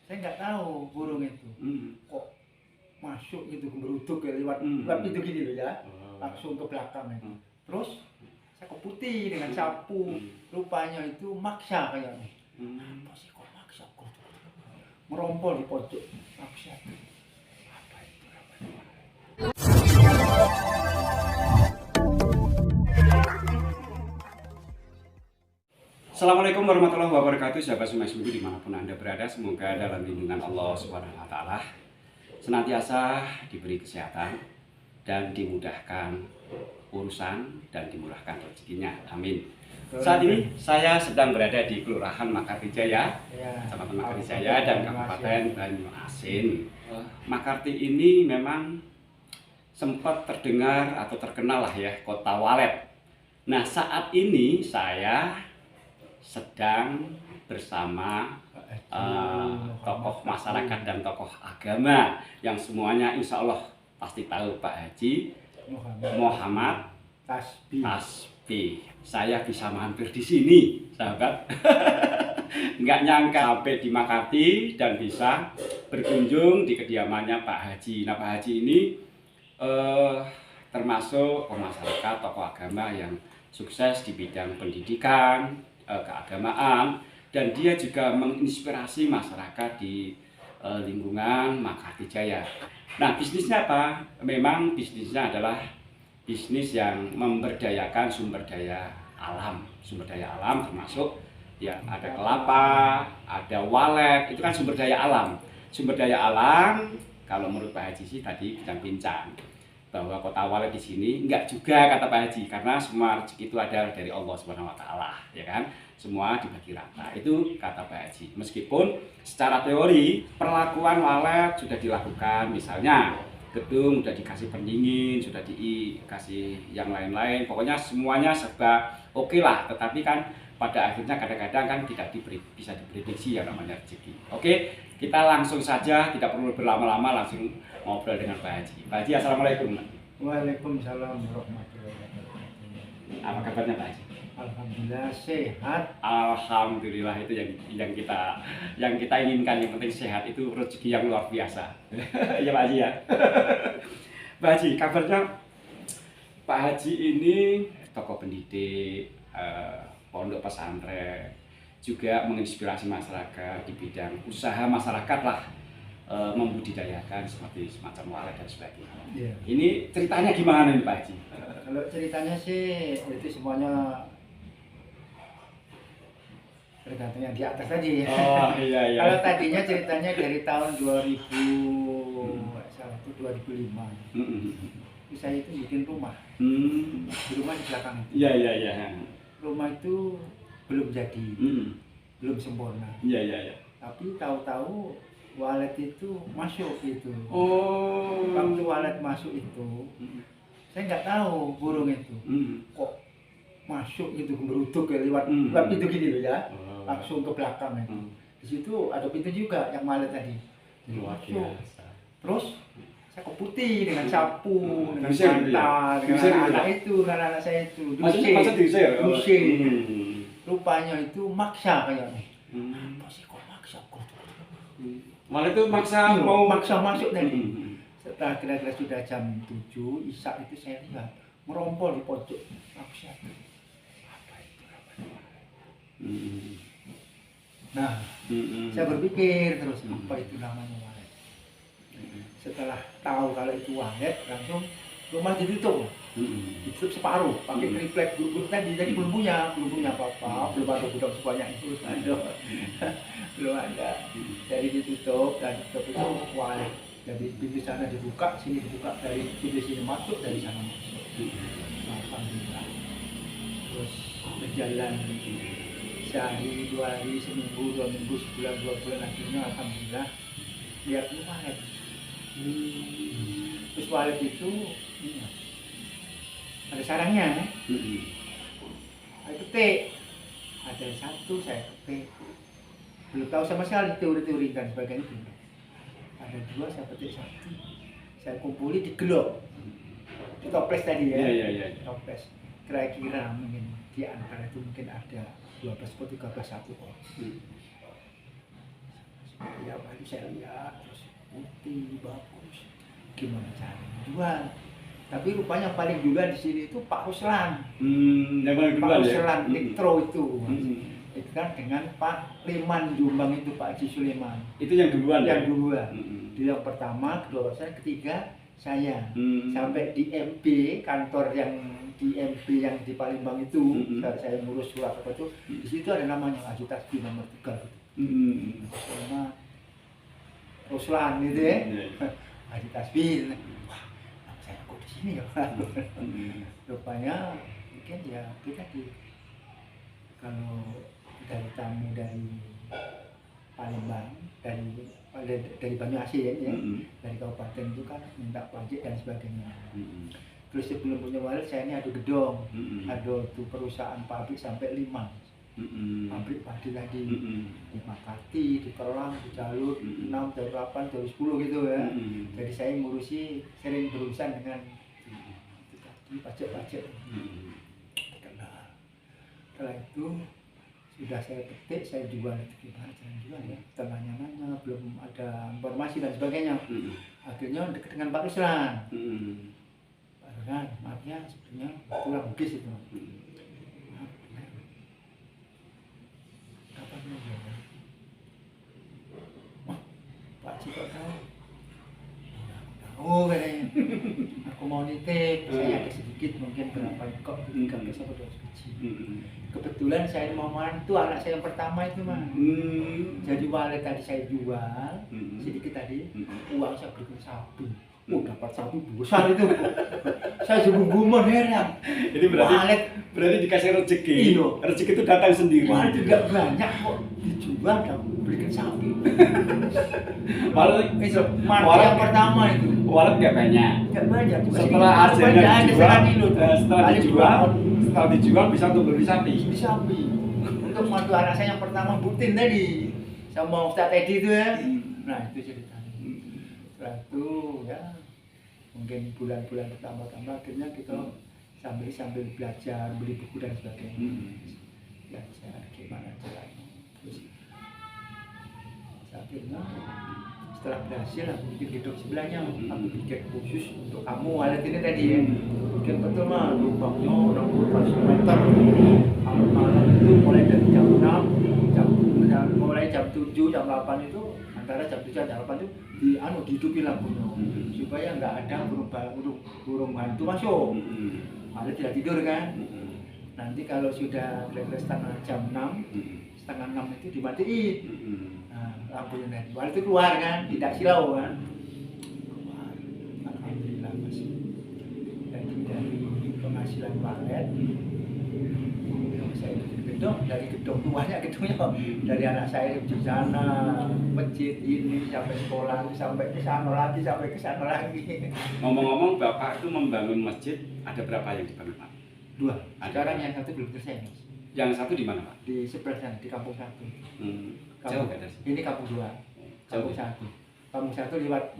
Saya nggak tahu burung itu kok masuk gitu geruduk ya lewat pintu gini loh ya, langsung ke belakang itu. Terus saya keputi dengan sapu, rupanya itu maksa kayaknya. Apa sih kok maksa kok? Merompol di pojok maksa. Apa itu? Assalamualaikum warahmatullahi wabarakatuh, sahabat Semai Seminggu dimanapun Anda berada. Semoga dalam lindungan Allah Subhanahu wa Ta'ala senantiasa diberi kesehatan dan dimudahkan urusan dan dimurahkan rezekinya. Amin. Saat ini saya sedang berada di Kelurahan Makarti Jaya, Kecamatan Makarti Jaya dan Kabupaten Banyuasin. Makarti ini memang sempat terdengar atau terkenal lah ya, kota walet. Nah, saat ini saya sedang bersama tokoh masyarakat dan tokoh agama yang semuanya insya Allah pasti tahu, Pak Haji Muhammad Tasbih. Saya bisa mampir di sini, sahabat. Nggak nyangka sampai di Makarti dan bisa berkunjung di kediamannya Pak Haji. Nah, Pak Haji ini termasuk masyarakat tokoh agama yang sukses di bidang pendidikan, keagamaan, dan dia juga menginspirasi masyarakat di lingkungan Makarti Jaya. Nah, bisnisnya apa? Memang bisnisnya adalah bisnis yang memberdayakan sumber daya alam termasuk ya ada kelapa, ada walet, itu kan sumber daya alam. Sumber daya alam kalau menurut Pak Haji sih tadi bincang-bincang bahwa kota walet di sini enggak juga, kata Pak Haji, karena semua rezeki itu ada dari Allah Subhanahu wa Ta'ala, ya kan? Semua dibagi rata. Itu kata Pak Haji. Meskipun secara teori perlakuan walet sudah dilakukan, misalnya gedung sudah dikasih pendingin, sudah dikasih yang lain-lain, pokoknya semuanya serba oke lah. Tetapi kan pada akhirnya kadang-kadang kan tidak bisa diprediksi yang namanya rezeki. Oke, kita langsung saja, tidak perlu berlama-lama, langsung ngobrol dengan Pak Haji. Pak Haji, assalamualaikum. Waalaikumsalam warahmatullahi wabarakatuh. Apa kabarnya Pak Haji? Alhamdulillah sehat. Alhamdulillah, itu yang kita inginkan. Yang penting sehat, itu rezeki yang luar biasa. Ya Pak Haji ya. Pak Haji, kabarnya Pak Haji ini tokoh pendidik, pondok pesantren, juga menginspirasi masyarakat di bidang usaha masyarakat lah, membudidayakan seperti semacam walet dan sebagainya. Yeah. Ini ceritanya gimana nih Pak Haji? Kalau ceritanya sih itu semuanya tergantung yang di atas tadi. Oh iya. Kalau tadinya ceritanya dari tahun 2005. Itu saya itu bikin rumah. Di rumah di belakang itu. Iya. Rumah itu belum jadi, belum sempurna. Iya. Tapi tahu-tahu walet itu masuk gitu. Oh. Waktu walet masuk itu, saya nggak tahu burung itu kok masuk gitu geruduk ya lewat pintu gini loh ya, langsung ke belakang itu. Di situ ada pintu juga yang walet tadi. Masuk. Terus saya keputi dengan sapu, dengan bantal, dengan anak-anak saya itu. Diusir. Rupanya itu maksa kayaknya. Apa sih kok maksa kok? Malah itu maksa mau maksa masuk tadi. Setelah kira-kira sudah jam 7 Isya itu saya lihat merompol di pojok maksa. Apa itu? Nah, saya berpikir terus apa itu namanya walet. Setelah tahu kalau itu walet, langsung rumah ditutup. Ditutup separuh, pakai triplek dulu tadi. Jadi belum punya apa-apa, belum ada gudang sebanyak itu, belum ada. Jadi ditutup dan itu walet. Jadi pintu sana dibuka, sini dibuka, dari pintu sini masuk, dari sana masuk. Alhamdulillah. Terus berjalan sehari, 2 hari, seminggu, 2 minggu, sebulan, 2 bulan, akhirnya alhamdulillah lihat walet. Terus walet itu ada sarangnya, ada petik, ada satu saya petik, belum tahu sama sekali teori-teori dan sebagainya. Ada 2 saya petik 1, saya kumpuli di gelok, di toples tadi ya. Iya. Toples, kira-kira mungkin di antara itu mungkin ada 12 atau 13 satu. Ya Setiap hari saya lihat terus putih bagus, gimana cara jual. Tapi rupanya paling duluan di sini itu Pak Ruslan. Yang paling Pak duluan ya. Ruslan Dikro itu. Hmm. Itu kan dengan Pak Leman Jombang itu, Pak Haji Sulaiman. Itu yang duluan ya. Yang duluan. Hmm. Dia yang pertama, kedua saya, ketiga saya. Hmm. Sampai di MB, kantor yang di MB yang di Palembang itu, saya ngurus surat apa itu, di situ ada namanya Haji Tasbih nomor 3 gitu. Sama Ruslan gitu ya. Haji Tasbih. Wah, nama saya kok di sini ya. Rupanya mungkin ya kita kalau dari tamu dari Palembang, dari Banyuasin ya, dari kabupaten itu kan minta pajak dan sebagainya. Terus sebelum punya wallet saya ini ada gedong, ada tuh perusahaan pabrik sampai 5 pabrik padi tadi, di Makati, di Kelang, di Jalur, 6, Jalur 8, Jalur 10 gitu ya. Jadi saya ngurusi, sering berurusan dengan itu tadi pajak-pajak. Setelah itu sudah saya petik, saya jual, gimana cara jual ya, nanya-nanya, belum ada informasi dan sebagainya. Akhirnya dekat dengan Pak Ruslan. Pak Ruslan, maaf ya, sebenarnya kurang Bugis itu. Kapan ya? Wah, Pak Haji kok tahu? Oh, katanya. Aku mau nitip, saya ada sedikit, mungkin berapa kok, 13 atau 12 biji. Kebetulan saya mau itu anak saya yang pertama itu mah. Jadi wallet tadi saya jual sedikit tadi, uang saya berikan sapi. Oh, dapat sapi besar itu. Saya juga gumun heran. Ini berarti dikasih rezeki. Iya. Rezeki itu datang sendiri. Wallet tidak banyak kok dijual dan berikan sapi. Wallet yang pertama itu. Wallet nggak banyak. Nggak banyak. Setelah hasilnya dijual, setelah dijual bisa untuk beli sapi. Beli sapi. Untuk mantu anak saya yang pertama Butin tadi, sama Ustaz Edi itu ya. Nah itu ceritanya. Setelah itu ya mungkin bulan-bulan pertama akhirnya kita sambil belajar, beli buku dan sebagainya. Belajar gimana caranya. Terus akhirnya setelah berhasil aku bikin hidup sebelahnya, aku bikin khusus untuk kamu wallet ini tadi ya. Bikin betul mah lubangnya 60 meter. Malam itu mulai dari jam 6, mulai jam 7, jam 8 itu, antara jam 7 dan jam 8 itu dihidupi lampunya supaya nggak ada burung hantu masuk. Ada tidak tidur kan. Nanti kalau sudah kira-kira jam 6 itu dimatiin. Nah, lampunya tadi, wallet itu keluar kan, tidak silau kan. Keluar, alhamdulillah masih. Jadi dari penghasilan wallet, saya bikin gedung, dari gedung tuanya gedungnya, dari anak saya di sana, masjid ini sampai sekolah, sampai ke sana lagi, Ngomong-ngomong, Bapak itu membangun masjid, ada berapa yang dibangun, Pak? 2. Sekarang yang satu belum selesai, Mas. Yang satu di mana, Pak? Di sebelah sana, di kampung 1. Jauh nggak dari sini? Ini kampung 2, kampung 1. Kampung 1 lewat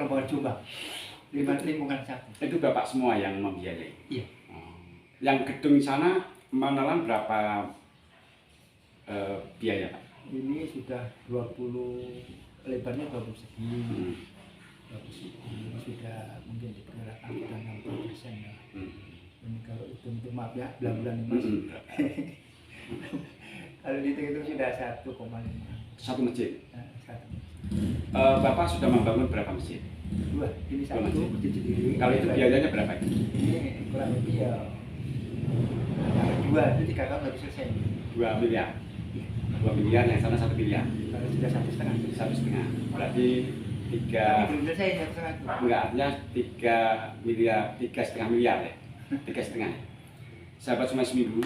rombongan Jombang, lingkungan 1. Itu Bapak semua yang membiayai? Iya. Yang gedung sana menelan berapa biaya, Pak? Ini sudah 20, lebarnya 20 segi. 20 segi, sudah mungkin diperkirakan sudah 60% ya. Ini kalau itu maaf ya, bulan-bulan ini Mas. Kalau dihitung sudah 1,5. Satu masjid? Satu. Bapak sudah membangun berapa masjid? 2. Ini satu masjid sendiri. Kalau itu biayanya berapa? Ini kurang lebih ya 2 itu 3 tahun lebih selesai. 2 miliar. 2 miliar, yang sana 1 miliar. Kalau sudah 1,5. 1,5. Berarti 3. Tapi belum selesai 1,5. Enggak, artinya 3 miliar, 3,5 miliar ya. 3,5. Sahabat Semua Seminggu,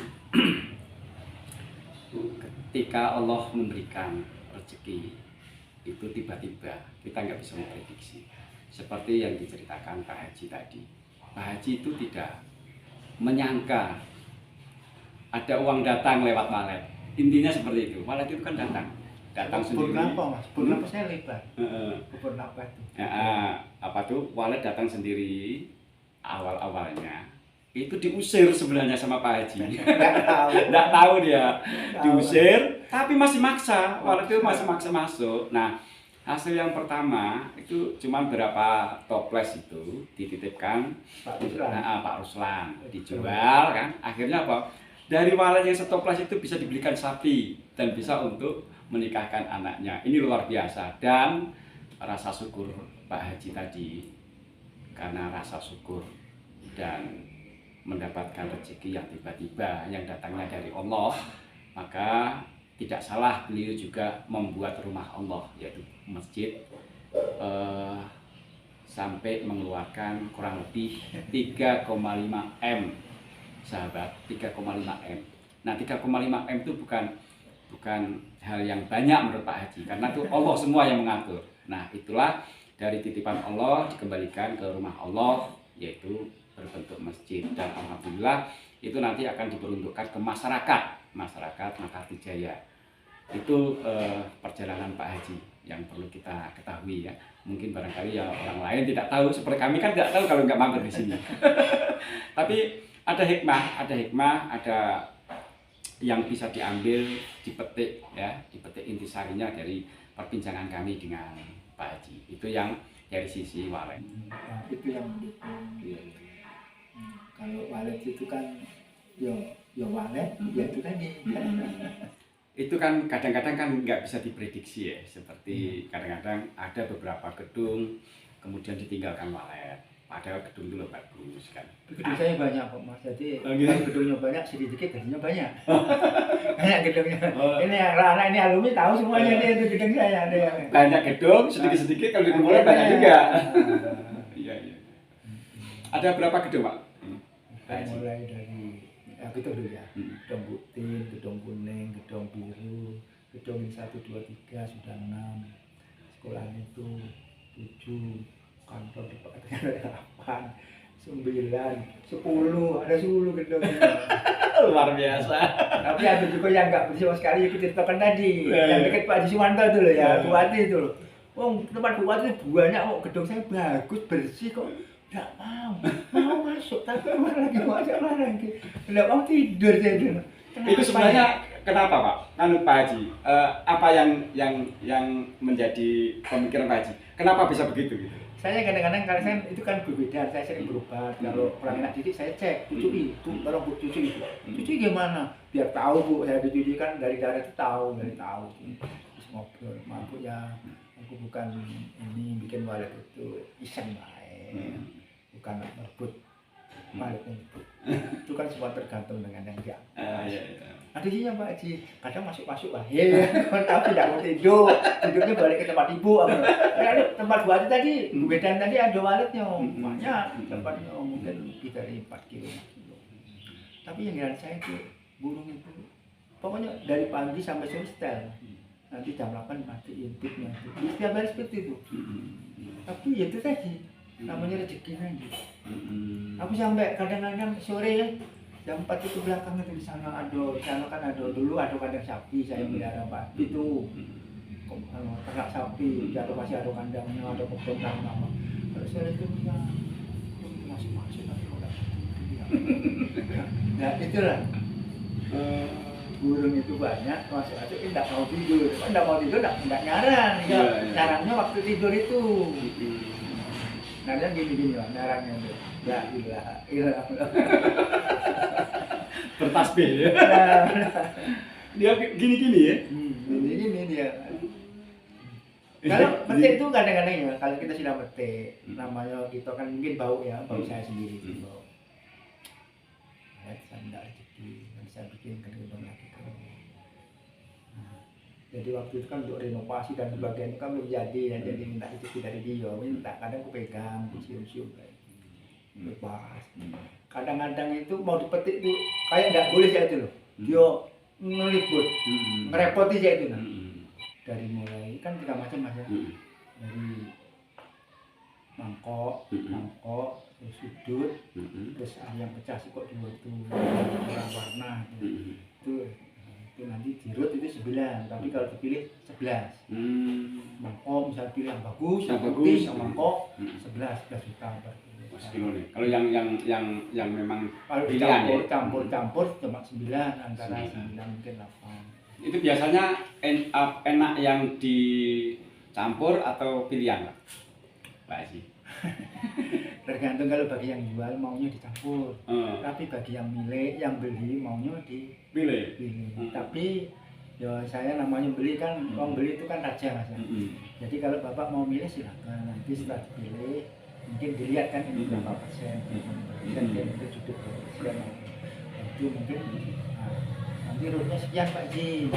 ketika Allah memberikan rezeki itu tiba-tiba kita nggak bisa memprediksi. Seperti yang diceritakan Pak Haji tadi, Pak Haji itu tidak menyangka ada uang datang lewat wallet. Intinya seperti itu. Wallet itu kan datang sendiri. Kenapa Mas? Kenapa saya lebar? Kenapa itu? Apa tuh? Wallet datang sendiri awal-awalnya. Itu diusir sebenarnya sama Pak Haji. Nggak tahu dia. Diusir, Tapi masih maksa, waktu itu masih maksa masuk. Nah, hasil yang pertama itu cuma berapa toples itu dititipkan Pak Ruslan. Pak Ruslan dijual kan. Akhirnya apa? Dari walet yang setoples itu bisa dibelikan sapi dan bisa untuk menikahkan anaknya. Ini luar biasa dan rasa syukur Pak Haji tadi karena rasa syukur dan mendapatkan rezeki yang tiba-tiba yang datangnya dari Allah, maka tidak salah beliau juga membuat rumah Allah yaitu masjid sampai mengeluarkan kurang lebih 3,5 M sahabat, 3,5 M. Nah 3,5 M itu bukan hal yang banyak menurut Pak Haji karena itu Allah semua yang mengatur. Nah itulah dari titipan Allah dikembalikan ke rumah Allah yaitu berbentuk masjid dan alhamdulillah itu nanti akan diperuntukkan ke masyarakat Mekarta Jaya. Itu perjalanan Pak Haji yang perlu kita ketahui ya. Mungkin barangkali ya orang lain tidak tahu, seperti kami kan tidak tahu kalau nggak mampir di sini. Tapi ada hikmah, ada yang bisa diambil, dipetik ya, dipetik intisarinya dari perbincangan kami dengan Pak Haji. Itu yang dari sisi walet. Nah, itu yang kalau walet itu kan ya walet, ya itu tadi. Itu kan kadang-kadang kan nggak bisa diprediksi ya, seperti kadang-kadang ada beberapa gedung kemudian ditinggalkan walet, padahal gedung itu bagus kan. Gedung saya banyak kok Mas, jadi Oh, gitu? kalau gedungnya banyak, sedikit gajinya banyak. Banyak gedungnya. Oh. Ini anak ini alumni tahu semuanya nih itu gedung saya ada yang. Banyak gedung, sedikit-sedikit kalau dimulai banyak juga. Iya. Ada berapa gedung Pak? Kita mulai dari gedung dulu ya, gedung putih, gedung kuning, gedung biru, gedung 1, 2, 3 sudah 6, sekolah itu 7, kantor di Pak ada 8, 9, 10, ada 10 gedung. Luar biasa. Tapi ada juga yang nggak bersih sama sekali, kita ceritakan tadi, yang dekat Pak Haji Suwanto itu loh ya, Bupati itu loh. Oh, tempat Bupati itu banyak kok, gedung saya bagus, bersih kok. Nggak mau masuk, tapi keluar lagi, nggak mau tidur saya itu. Itu sebenarnya kenapa Pak? Pak Haji, apa yang menjadi pemikiran Pak Haji? Kenapa bisa begitu gitu? Saya kadang-kadang kalau saya itu kan berbeda, saya sering berubah. Kalau kurang enak dikit saya cek, cuci itu, tolong Bu cuci itu. Cuci gimana? Biar tahu Bu, saya dicuci kan dari daerah itu tahu. Terus ngobrol, maaf Bu ya, aku bukan ini bikin walet itu iseng baik. Bukan merebut waletnya itu kan semua tergantung dengan yang dia. Ada sih Pak Haji, kadang masuk lah. Tapi tidak mau tidurnya balik ke tempat ibu. Tempat walet tadi, Bedan tadi ada waletnya banyak tempatnya mungkin lebih dari 4 kilo. Tapi yang heran saya itu burung itu, pokoknya dari pagi sampai sore setel. Nanti jam 8 matiin tutnya. Setiap hari seperti itu. Tapi ya itu tadi. Namanya rezeki nanti. Aku sampai kadang-kadang sore jam 4 itu belakang itu di sana kan ada dulu ada kandang sapi saya pelihara Pak itu ternak sapi di masih ada kandangnya ada kebun apa kalau sore itu masuk nah itulah burung itu banyak masuk tidak mau tidur tidak ngarang ngarangnya waktu tidur itu. Nah, gini lah, narangnya itu. La ilaha illallah. Bertasbih ya. Dia gini-gini ya. Gini dia. Kalau petik itu kadang-kadang ya, kalau kita sudah petik, namanya kita kan mungkin bau ya, bau saya sendiri itu bau. Saya tidak rezeki, bisa bikin kedua lagi kan. Jadi waktu itu kan untuk renovasi dan sebagainya kan belum jadi ya, jadi minta rezeki dari dia, minta kadang aku pegang, aku cium-cium bebas. Kadang-kadang itu mau dipetik itu kayak nggak boleh saya itu loh, dia ngeliput, ngerepoti saya itu nah. Dari mulai kan 3 macam mas ya, dari mangkok, terus sudut, terus yang pecah sih kok 2 itu warna itu nanti dirut itu 9, tapi kalau dipilih 11. Mangkok misalnya pilih yang bagus, yang mangkok 11 juta per kilo. Kalau yang memang kalau pilihan campur cuma 9 antara 9 mungkin 8. Itu biasanya enak yang dicampur atau pilihan, Pak Haji? Tergantung, kalau bagi yang jual maunya dicampur, Hmm. tapi bagi yang milik, yang beli maunya Pilih. dipilih. Tapi ya saya namanya beli kan, orang beli itu kan raja Mas ya. Jadi kalau Bapak mau milih silakan, nanti setelah dipilih mungkin dilihat kan ini berapa persen, dan dia itu cukup persen. Itu mungkin nanti rutenya sekian Pak Ji.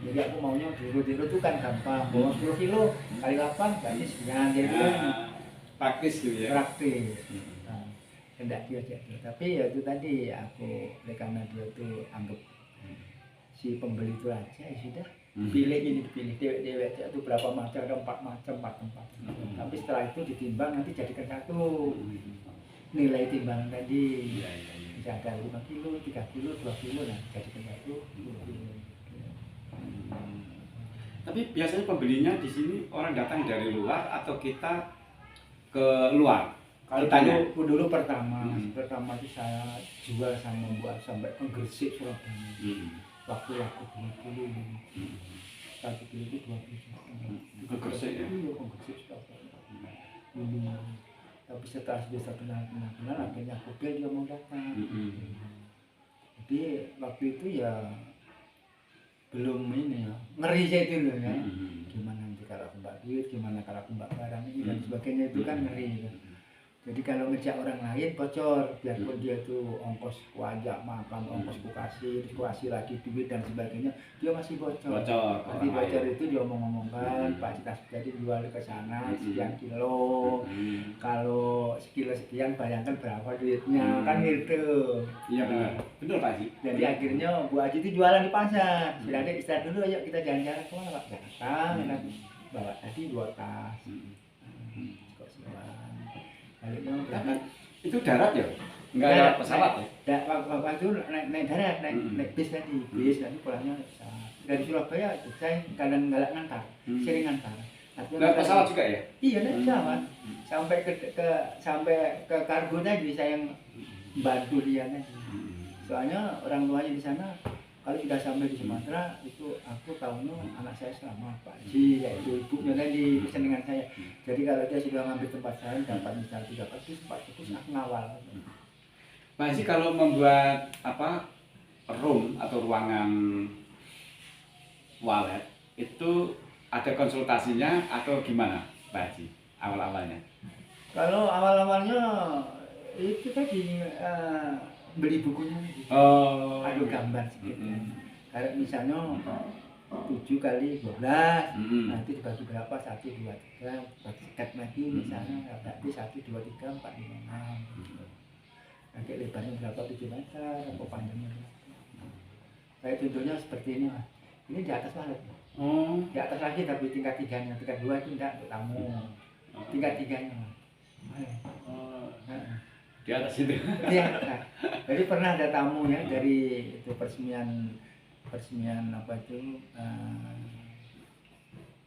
Jadi aku maunya dirut-dirut itu kan gampang, bawa 10 kilo kali 8 berarti sekian, jadi kan Praktis gitu ya. praktis. Hendak dia jadi, tapi ya itu tadi aku karena dia tuh anggap si pembeli itu aja, ya sudah pilih ini, dipilih dewek itu berapa macam, ada 4 macam, 4 tempat. Tapi setelah itu ditimbang, nanti jadikan satu nilai timbangan tadi. Bisa ada 5 kilo, 3 kilo, 2 kilo, nah jadikan satu 10 kilo. Tapi biasanya pembelinya di sini orang datang dari luar atau kita ke luar? Kalau dulu pertama itu saya jual sama buat sampai ke Gresik, Surabaya. Waktu laku 20 1 kilo itu 20 juta. Ke Gresik ya? Iya, ke Gresik Surabaya. Tapi setelah sudah kenal akhirnya aku dia mau datang. Jadi waktu itu ya belum ini ya, ngeri saya itu loh ya. Gimana nanti kalau aku mbak duit, gimana kalau aku mbak barang ini dan sebagainya, itu kan ngeri kan. Jadi kalau ngejak orang lain bocor, biarpun dia tuh ongkos wajak makan, ongkos kasih lagi duit dan sebagainya, dia masih bocor. Nanti bocor itu dia ngomong-ngomongkan, Pak Cita jadi jual ke sana sekian kilo, kalau sekilo sekian bayangkan berapa duitnya, kan gitu. Iya benar Pak Haji. Jadi akhirnya Bu Haji itu jualan di pasar. Sudah ada istirahat dulu, ayo kita jalan-jalan kemana Pak? Jakarta, bawa tadi 2 tas. Kok sialan. Tapi itu darat ya? Enggak ada pesawat ya? Waktu itu naik darat, naik bis tadi. Bis nanti pulangnya dari Surabaya, saya kadang ngalak ngantar, sering ngantar. Naik pesawat juga ya? Iya, naik pesawat. Sampai ke kargo tadi, saya yang bantu dia tadi. Soalnya orang tuanya di sana, kalau sudah sampai di Sumatera itu aku tahunya anak saya selamat Pak Haji, yaitu ibunya tadi pesan dengan saya. Jadi kalau dia sudah ngambil tempat saya dapat misal 3 kardus, 4 kardus, aku ngawal. Pak Haji kalau membuat room atau ruangan walet itu ada konsultasinya atau gimana Pak Haji awal-awalnya? Kalau awal-awalnya itu tadi beli bukunya, ada gambar sedikit. Kayak misalnya 7 kali 12, nanti dibagi berapa, 1, 2, 3, bagi sekat lagi misalnya, berarti 1, 2, 3, 4, 5, 6. Nanti lebarnya berapa, 7 meter, apa panjangnya berapa. Kayak contohnya seperti ini Mas. Ini di atas walet. Di atas lagi tapi tingkat 3-nya, tingkat 2 itu enggak untuk tamu. Tingkat 3-nya Mas. Di atas itu. Iya. Jadi pernah ada tamu ya dari itu peresmian apa itu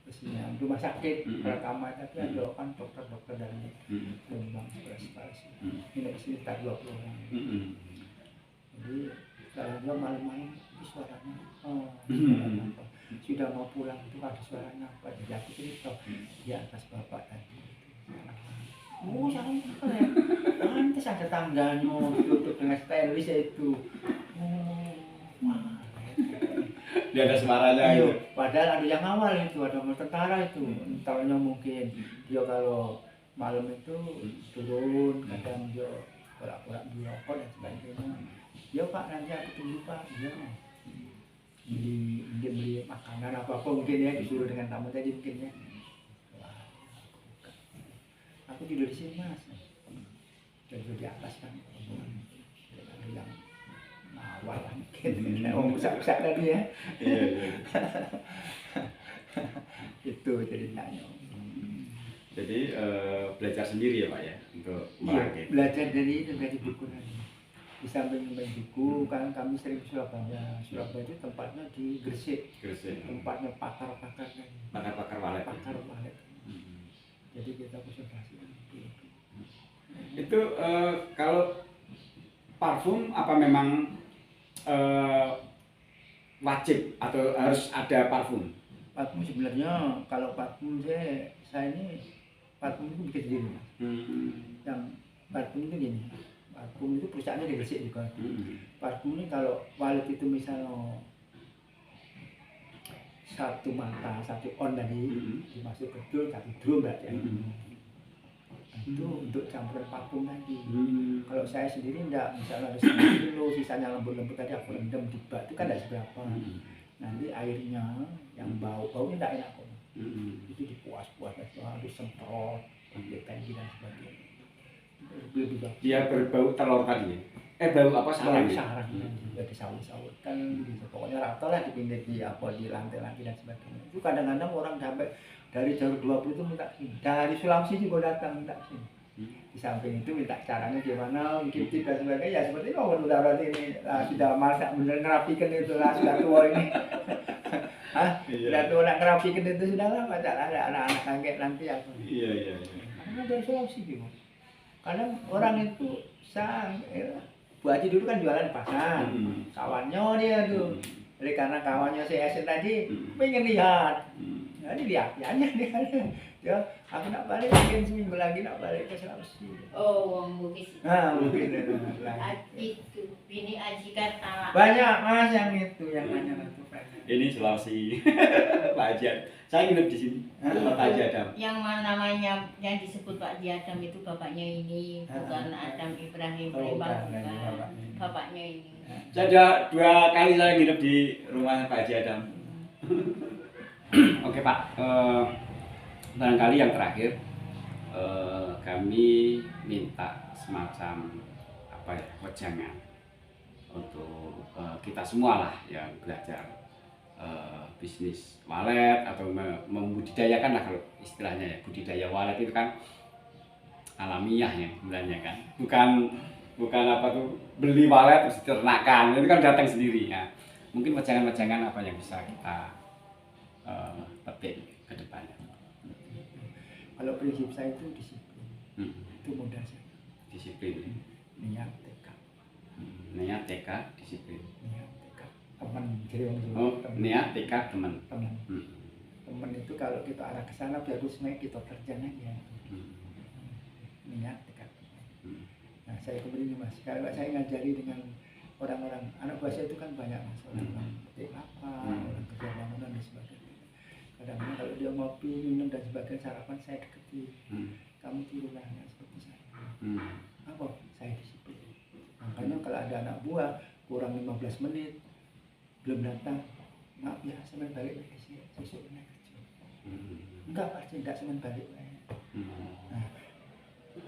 peresmian rumah sakit pertama, tapi ada kan dokter dari Jombang Express. Ini sekitar 20 orang. Jadi kalau malam-malam itu suaranya apa? Sudah mau pulang itu ada suaranya apa? Jadi aku cerita di atas bapak tadi. Sangat keren. Pantes ada tangganya ditutup dengan stylus itu. Dia ada suaranya. Iya, padahal ada yang awal itu, ada tentara itu. Entarnya mungkin dia kalau malam itu turun, kadang dia pura-pura dirokok dan sebagainya. Ya Pak, nanti aku tunggu Pak. Iya. Beli makanan apa mungkin ya, disuruh dengan tamu tadi mungkin ya. Aku tidur di sini Mas, dan di atas kan, ada yang awal mungkin, usah tadi ya. Itu ceritanya. Jadi belajar sendiri ya Pak ya untuk merakit. Iya, belajar dari buku tadi. Di samping buku kan kami sering ke Surabaya. Surabaya itu tempatnya di Gresik. Tempatnya pakar-pakar kan. Pakar-pakar walet. Jadi kita konsultasi. Itu kalau parfum apa memang wajib atau harus ada parfum? Parfum sebenarnya kalau parfum saya ini parfum itu bikin sendiri. Yang parfum itu gini, parfum itu perusahaannya diresik juga. Parfum ini kalau walet itu misalnya satu mata, satu on tadi dimasuk ke satu drum berarti ya. Itu untuk campuran parfum tadi. Kalau saya sendiri enggak, misalnya ada 1 kilo, sisanya lembut-lembut tadi aku rendam di bak, itu kan enggak seberapa. Nanti airnya yang baunya enggak enak kok. Itu dipuas-puas, harus semprot, pakai tangki dan sebagainya. Lebih bagus. Dia berbau telur tadi. Bau apa sarang? Sarang juga disawut-sawut kan gitu. Pokoknya rata lah di pinggir di lantai-lantai dan sebagainya. Itu kadang-kadang orang sampai dari jalur 20 itu minta sini. Dari Sulawesi juga datang minta sini. Di samping itu minta caranya gimana, mungkin tip dan sebagainya. Ya seperti itu udah berarti ini sudah masak bener ngerapikan itu lah, sudah tua ini. Sudah tua nak ngerapikan itu sudah lah, ada anak-anak kakek nanti aku. Iya. Karena dari Sulawesi gitu. Kadang orang itu Bu Haji dulu kan jualan di pasar, kawannya dia tuh. Jadi karena kawannya si Esen tadi pengen lihat, jadi lihat-lihatnya dia. Ya, aku nak balik mungkin seminggu lagi nak balik ke Sulawesi. Oh, wong Bugis. Mungkin Itu bini Aji kata. banyak mas yang itu yang nanya itu banyak. Ini Sulawesi. Pak Haji. Saya nginep di sini. Pak Haji Adam. Yang namanya yang disebut Pak Haji Adam itu bapaknya ini, bukan Adam Ibrahim Lembang, bukan. Bapaknya ini. Saya 2 kali saya nginep di rumah Pak Haji Adam. Oke Pak, barangkali yang terakhir kami minta semacam wejangan untuk kita semua lah yang belajar bisnis walet atau membudidayakan lah kalau istilahnya ya, budidaya walet itu kan alamiah ya sebenarnya kan, bukan apa tuh beli walet terus diternakan, itu kan datang sendiri ya. Mungkin wejangan-wejangan apa yang bisa kita petik ke depannya. Kalau prinsip saya itu disiplin, itu modal saya. Disiplin. Niat, tekad. Niat, tekad, disiplin. Niat, tekad. Teman, jadi orang Jawa. Oh, niat, tekad, teman. Teman itu kalau kita arah ke sana harus kita kerja aja. Niat, tekad. Nah, saya kembali mas. Kalau saya ngajari dengan orang-orang anak buah saya itu kan banyak mas, orang petik apa, orang kerja bangunan dan sebagainya. Kadang-kadang kalau dia ngopi, minum dan sebagainya sarapan saya deketi. Kamu tirulah seperti saya. Apa? Saya disiplin. Makanya kalau ada anak buah kurang 15 menit belum datang, maaf ya, semen balik lagi sih, besoknya kerja. Enggak pasti tidak semen balik lagi. Nah,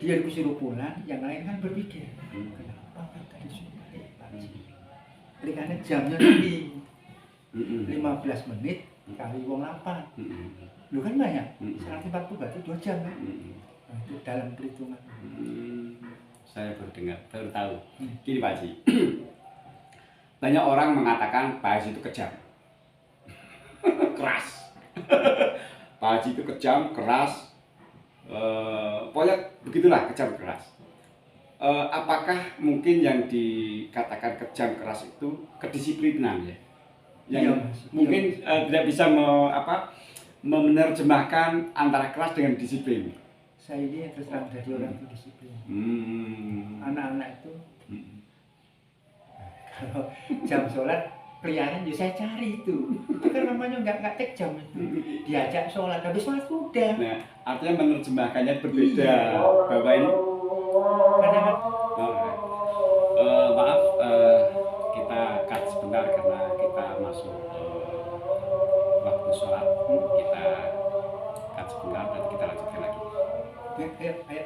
dia disuruh pulang, yang lain kan berpikir, kenapa kita disuruh balik lagi? Jadi karena jamnya tadi 15 menit kali wong 8. Lu kan banyak, 140 berarti 2 jam kan? Nah, itu dalam perhitungan. Saya baru tahu. Gini Pak Haji, banyak orang mengatakan Pak Haji itu kejam, keras. Pak Haji itu kejam, keras, pokoknya begitulah, kejam, keras. Apakah mungkin yang dikatakan kejam, keras itu kedisiplinan ya? Yang mungkin tidak bisa menerjemahkan antara keras dengan disiplin. Saya ini terus terang dari orang itu disiplin. Anak-anak itu kalau jam sholat peliharaan ya saya cari itu kan namanya nggak cek jam itu, diajak sholat habis sholat sudah. Nah, artinya menerjemahkannya berbeda. Bapak ini maaf, kita cut sebentar karena kita masuk waktu sholat. Kita cut sebentar dan kita lanjutkan lagi. Ayo.